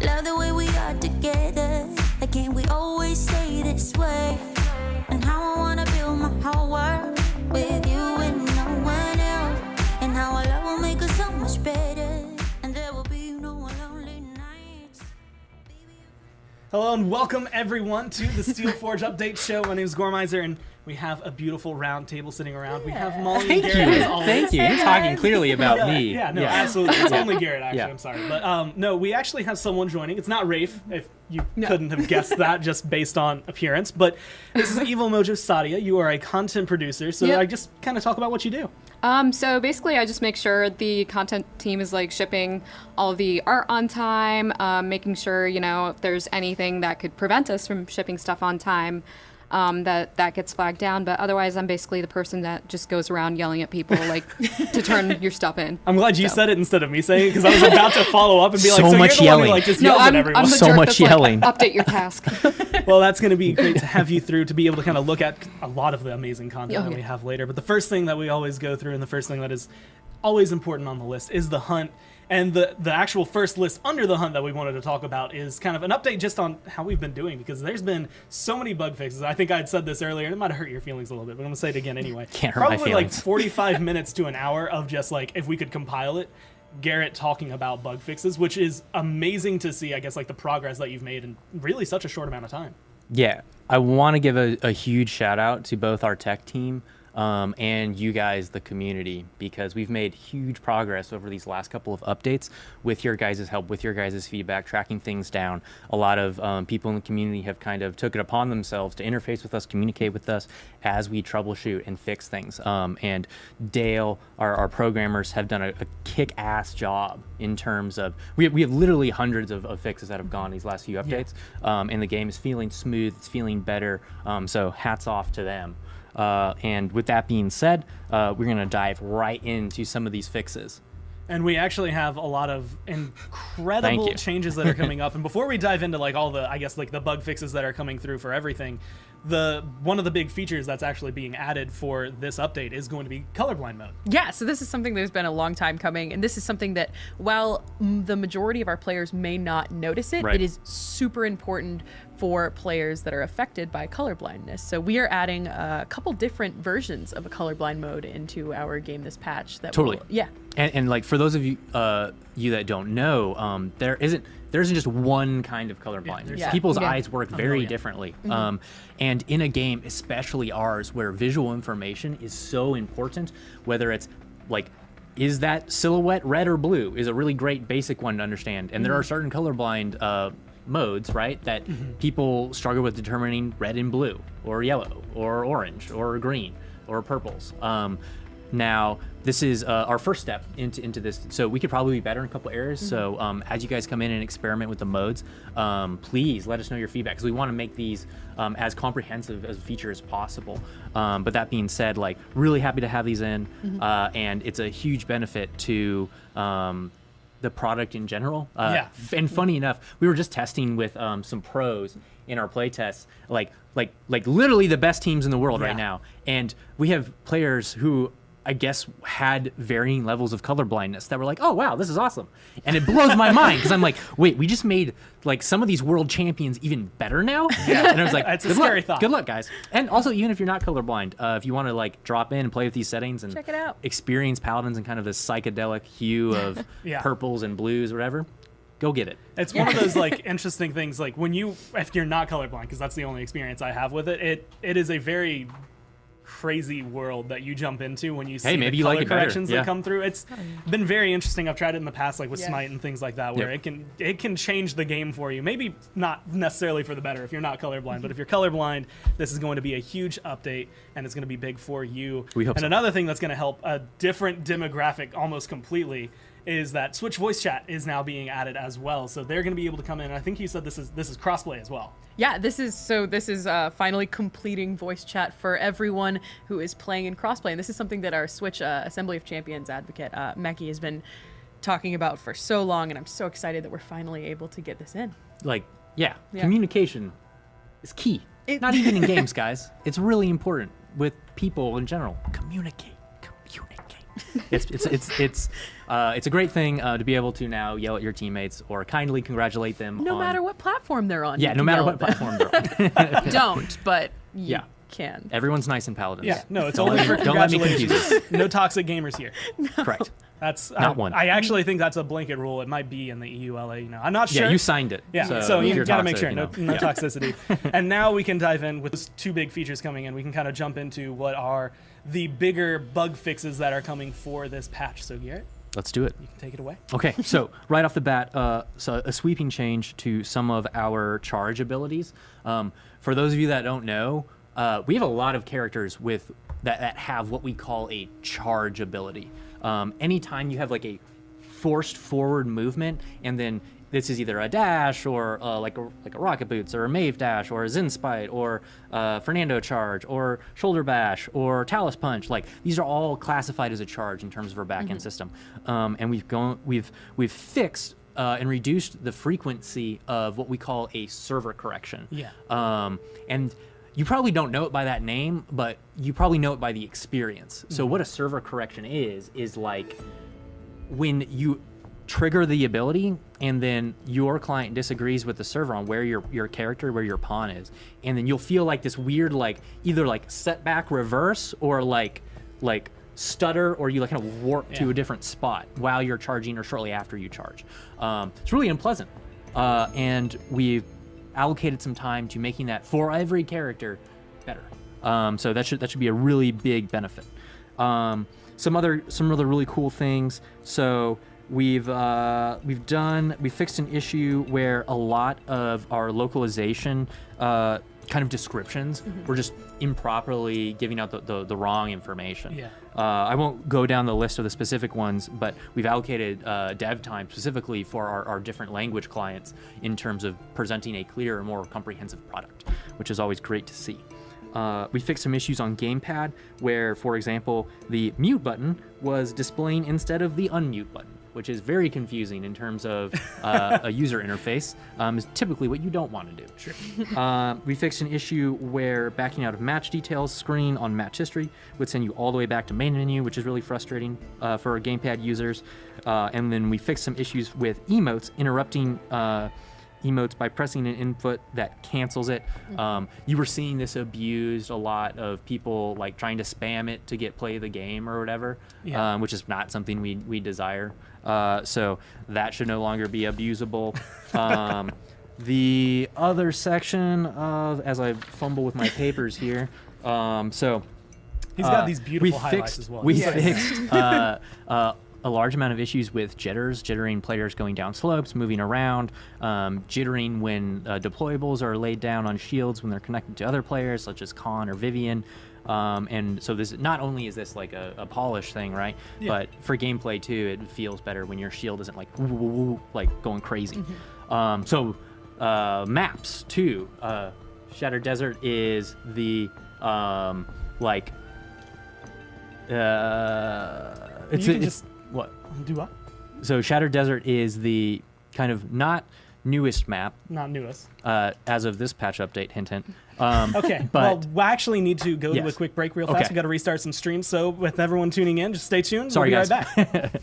Love the way we are together. Like, can't we always stay this way? And how I wanna build my whole world with you and no one else. And how our love will make us so much better. And there will be no more lonely nights. Hello and welcome everyone to the Steel Forge Update Show. My name is Gormizer and we have a beautiful round table sitting around. We have Molly and Garrett as always. Thank you. You're talking clearly about me. Yeah, absolutely. It's only Garrett, actually. I'm sorry. But no, we actually have someone joining. It's not Rafe, if you couldn't have guessed that just based on appearance. But this is Evil Mojo Sadia. You are a content producer, so I just kind of talk about what you do. So basically, I just make sure the content team is like shipping all of the art on time, making sure, you know, if there's anything that could prevent us from shipping stuff on time, that gets flagged down. But otherwise, I'm basically the person that just goes around yelling at people like to turn your stuff in. I'm glad you said it instead of me saying it, because I was about to follow up and be like, so much you're the yelling. one who, like, just yells at everyone. I'm the So jerk much that's yelling. Like, update your task. Well, that's going to be great to have you through to be able to kind of look at a lot of the amazing content that we have later. But the first thing that we always go through, and the first thing that is always important on the list, is the hunt. And the actual first list under the hunt that we wanted to talk about is kind of an update just on how we've been doing, because there's been so many bug fixes. I think I'd said this earlier, and it might have hurt your feelings a little bit, but I'm going to say it again anyway. Can't hurt my Probably like feelings. 45 minutes to an hour of just like, if we could compile it, Garrett talking about bug fixes, which is amazing to see, I guess, like the progress that you've made in really such a short amount of time. Yeah, I want to give a huge shout out to both our tech team and you guys, the community, because we've made huge progress over these last couple of updates with your guys' help, with your guys' feedback, tracking things down. A lot of people in the community have kind of took it upon themselves to interface with us, communicate with us as we troubleshoot and fix things. And Dale, our programmers, have done a kick-ass job in terms of, we have literally hundreds of fixes that have gone these last few updates, and the game is feeling smooth, it's feeling better, so hats off to them. And with that being said, we're going to dive right into some of these fixes. And we actually have a lot of incredible changes that are coming up. And before we dive into like all the, I guess, like the bug fixes that are coming through for everything, one of the big features that's actually being added for this update is going to be colorblind mode. Yeah, so this is something that's been a long time coming, and this is something that, while the majority of our players may not notice it, it is super important for players that are affected by colorblindness. So we are adding a couple different versions of a colorblind mode into our game this patch. That And like for those of you that don't know, there isn't just one kind of colorblindness. People's eyes work very differently. And in a game, especially ours, where visual information is so important, whether it's like, is that silhouette red or blue, is a really great basic one to understand. And there are certain colorblind modes, right, that people struggle with determining red and blue, or yellow, or orange, or green, or purples. Now, this is our first step into this, so we could probably be better in a couple areas. So as you guys come in and experiment with the modes, please let us know your feedback, because we want to make these as comprehensive as a feature as possible. But that being said, like, really happy to have these in, and it's a huge benefit to the product in general. And funny enough, we were just testing with some pros in our play tests, like literally the best teams in the world right now, and we have players who I guess had varying levels of colorblindness that were like, oh wow, this is awesome. And it blows my mind, because I'm like, wait, we just made like some of these world champions even better now? And I was like, it's a scary thought. Good luck, guys. And also, even if you're not colorblind, if you want to like drop in and play with these settings and check it out, experience paladins and kind of this psychedelic hue of purples and blues or whatever, go get it. It's one of those like interesting things, like if you're not colorblind, because that's the only experience I have with it, it is a very crazy world that you jump into when you see the color corrections that come through. It's been very interesting. I've tried it in the past, like with Smite and things like that, where it can change the game for you. Maybe not necessarily for the better if you're not colorblind, but if you're colorblind, this is going to be a huge update, and it's going to be big for you. We hope so. Another thing that's going to help a different demographic almost completely is that Switch voice chat is now being added as well. So they're going to be able to come in. And I think you said this is crossplay as well. Yeah, this is finally completing voice chat for everyone who is playing in crossplay. And this is something that our Switch Assembly of Champions advocate, Meki, has been talking about for so long. And I'm so excited that we're finally able to get this in. Like, communication is key. Not even in games, guys. It's really important with people in general. Communicate. It's a great thing to be able to now yell at your teammates or kindly congratulate them. No matter what platform they're on. Yeah, no matter what platform they're on. Don't, but you can. Everyone's nice in Paladins. Yeah, no, it's only for congratulations. Don't let me confuse it. No toxic gamers here. No. Correct. That's not one. I actually think that's a blanket rule. It might be in the EULA. I'm not sure. Yeah, you signed it. Yeah, so you got to make sure no yeah. toxicity. And now we can dive in with those 2 big features coming in. We can kind of jump into what are the bigger bug fixes that are coming for this patch. So Garrett, let's do it. You can take it away. Okay, so right off the bat, so a sweeping change to some of our charge abilities. For those of you that don't know, we have a lot of characters with that have what we call a charge ability. Anytime you have like a forced forward movement, and then this is either a dash or like a rocket boots or a Mave dash or a Zen Spite or Fernando charge or shoulder bash or Talus punch. Like these are all classified as a charge in terms of our backend system, and we've fixed and reduced the frequency of what we call a server correction. Yeah. And you probably don't know it by that name, but you probably know it by the experience. So what a server correction is like when you trigger the ability and then your client disagrees with the server on where your character, where your pawn is. And then you'll feel like this weird, like either like setback reverse or like stutter, or you like kind of warp to a different spot while you're charging or shortly after you charge. It's really unpleasant. And we've allocated some time to making that for every character better. So that should be a really big benefit. Some other really cool things. So we've fixed an issue where a lot of our localization kind of descriptions were just improperly giving out the wrong information. Yeah. I won't go down the list of the specific ones, but we've allocated dev time specifically for our different language clients in terms of presenting a clearer, more comprehensive product, which is always great to see. We fixed some issues on gamepad where, for example, the mute button was displaying instead of the unmute button, which is very confusing in terms of a user interface. Is typically what you don't want to do. Sure. We fixed an issue where backing out of match details screen on match history would send you all the way back to main menu, which is really frustrating for our gamepad users. And then we fixed some issues with emotes interrupting emotes by pressing an input that cancels it. You were seeing this abused a lot of people like trying to spam it to get play the game or whatever, which is not something we desire. So that should no longer be abusable. The other section of, as I fumble with my papers here, so he's got these beautiful highlights as well. We fixed a large amount of issues with jittering players going down slopes, moving around, jittering when deployables are laid down on shields when they're connected to other players, such as Khan or Vivian. And so this not only is this like a polish thing, right? Yeah. But for gameplay too, it feels better when your shield isn't like woo, woo, woo, like going crazy. So maps too. Shattered Desert is the it's what? Do what? So Shattered Desert is the kind of not newest map. Not newest. As of this patch update, hint, hint. Okay, but we actually need to go to a quick break real fast. Okay. We got to restart some streams. So with everyone tuning in, just stay tuned. Sorry, we'll be guys. right back.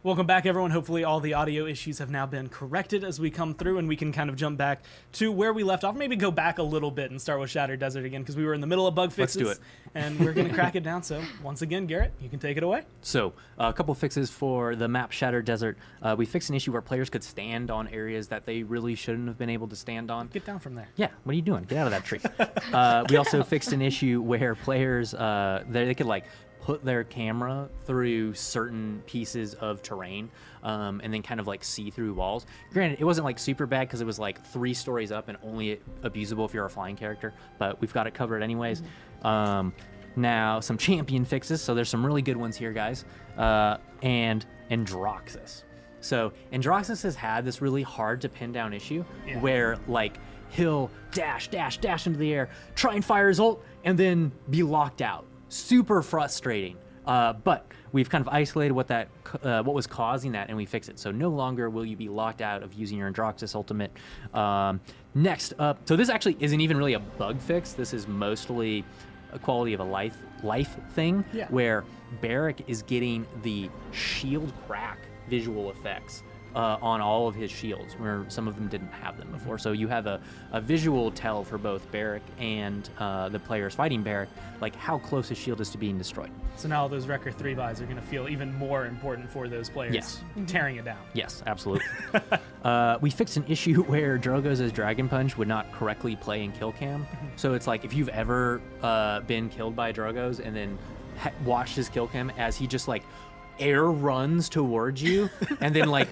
Welcome back, everyone. Hopefully all the audio issues have now been corrected as we come through, and we can kind of jump back to where we left off. Maybe go back a little bit and start with Shattered Desert again, because we were in the middle of bug fixes. Let's do it. And we're going to crack it down. So once again, Garrett, you can take it away. So a couple fixes for the map Shattered Desert. We fixed an issue where players could stand on areas that they really shouldn't have been able to stand on. Get down from there. Yeah, what are you doing? Get out of that tree. We also fixed an issue where players, they could like put their camera through certain pieces of terrain and then kind of like see through walls. Granted, it wasn't like super bad because it was like 3 stories up and only abusable if you're a flying character, but we've got it covered anyways. Now, some champion fixes. So there's some really good ones here, guys. And Androxus. So Androxus has had this really hard to pin down issue where like he'll dash into the air, try and fire his ult, and then be locked out. Super frustrating, but we've kind of isolated what was causing that, and we fix it. So no longer will you be locked out of using your Androxus ultimate. Next up, so this actually isn't even really a bug fix. This is mostly a quality of a life thing, where Barrack is getting the shield crack visual effects on all of his shields, where some of them didn't have them before. So you have a visual tell for both Barrack and the players fighting Barrack, like how close his shield is to being destroyed. So now those Wrecker 3 buys are going to feel even more important for those players tearing it down. Yes, absolutely. We fixed an issue where Drogo's Dragon Punch would not correctly play in kill cam. So it's like if you've ever been killed by Drogo's and then watched his kill cam as he just like air runs towards you and then like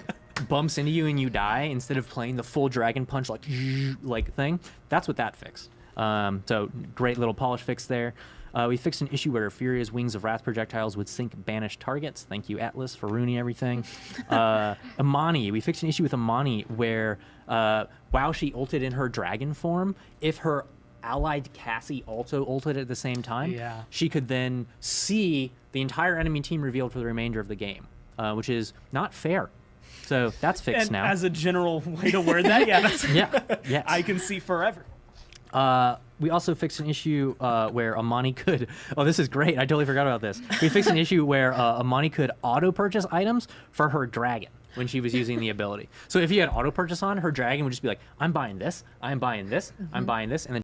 bumps into you and you die instead of playing the full Dragon Punch like thing. That's what that fixed. So great little polish fix there. We fixed an issue where Furia's Wings of Wrath projectiles would sink banished targets. Thank you, Atlas, for ruining everything. Amani, we fixed an issue with Amani where while she ulted in her dragon form, if her allied Cassie also ulted at the same time, she could then see the entire enemy team revealed for the remainder of the game, which is not fair. So that's fixed and now. As a general way to word that, that's yes. I can see forever. We also fixed an issue where Amani could... Oh, this is great. I totally forgot about this. We fixed an issue where Amani could auto-purchase items for her dragon when she was using the ability. So if you had auto-purchase on, her dragon would just be like, I'm buying this, I'm buying this, I'm buying this, and then